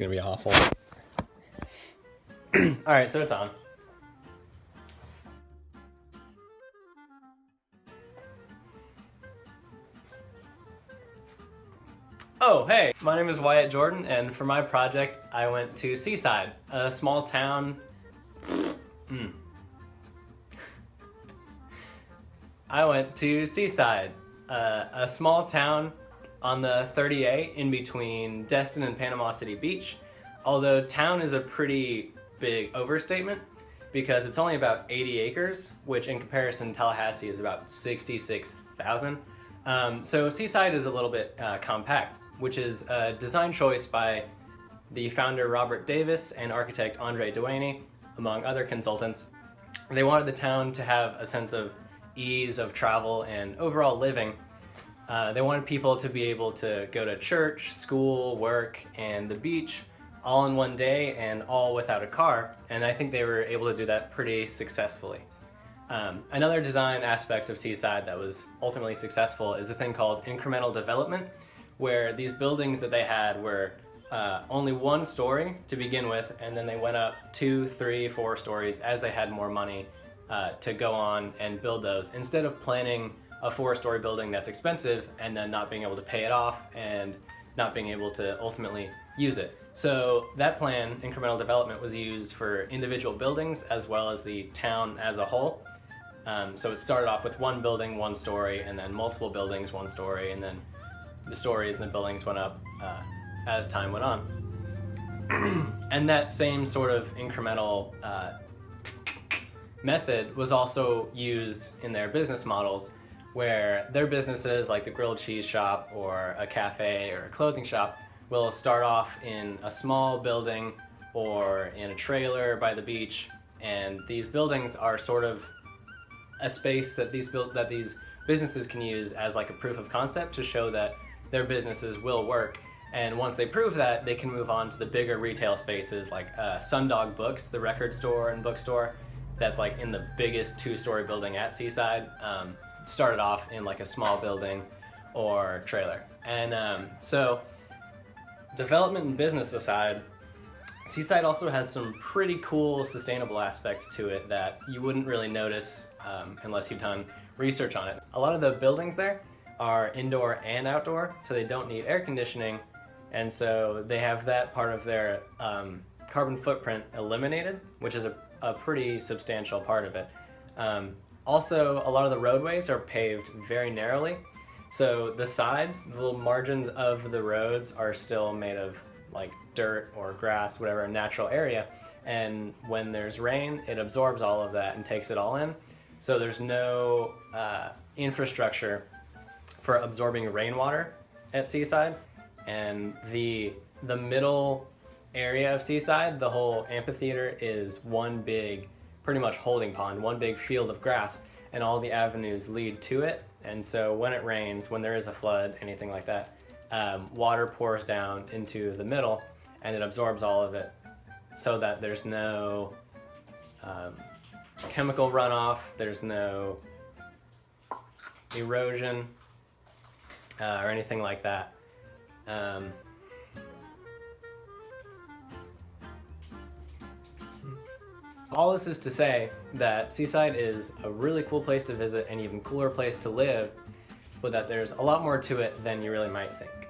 gonna be awful. Alright, so it's on. Oh, hey! My name is Wyatt Jordan, and for my project, I went to Seaside, a small town. I went to Seaside, a small town on the 30A in between Destin and Panama City Beach. Although town is a pretty big overstatement because it's only about 80 acres, which in comparison Tallahassee is about 66,000. So Seaside is a little bit compact, which is a design choice by the founder Robert Davis and architect Andre Duaney, among other consultants. They wanted the town to have a sense of ease of travel and overall living. They wanted people to be able to go to church, school, work, and the beach all in one day and all without a car, and I think they were able to do that pretty successfully. Another design aspect of Seaside that was ultimately successful is a thing called incremental development, where these buildings that they had were only one story to begin with, and then they went up 2, 3, 4 stories as they had more money to go on and build those, instead of planning a 4-story building that's expensive and then not being able to pay it off and not being able to ultimately use it. So that plan, incremental development, was used for individual buildings as well as the town as a whole. So it started off with one building, 1 story, and then multiple buildings, 1 story, and then the stories and the buildings went up as time went on. And that same sort of incremental method was also used in their business models, where their businesses like the grilled cheese shop or a cafe or a clothing shop will start off in a small building or in a trailer by the beach, and these buildings are sort of a space that these businesses can use as like a proof of concept to show that their businesses will work. And once they prove that, they can move on to the bigger retail spaces like Sundog Books, the record store and bookstore that's like in the biggest 2-story building at Seaside. Started off in like a small building or trailer. And so development and business aside, Seaside also has some pretty cool sustainable aspects to it that you wouldn't really notice unless you've done research on it. A lot of the buildings there are indoor and outdoor, so they don't need air conditioning, and so they have that part of their carbon footprint eliminated, which is a pretty substantial part of it. Also, a lot of the roadways are paved very narrowly, so the sides, the little margins of the roads are still made of like dirt or grass, whatever, a natural area, and when there's rain, it absorbs all of that and takes it all in. So there's no infrastructure for absorbing rainwater at Seaside, and the middle area of Seaside, the whole amphitheater, is one big, pretty much holding pond, one big field of grass, and all the avenues lead to it. And so when it rains, when there is a flood, anything like that, water pours down into the middle and it absorbs all of it, so that there's no chemical runoff, there's no erosion or anything like that. All this is to say that Seaside is a really cool place to visit, an even cooler place to live, but that there's a lot more to it than you really might think.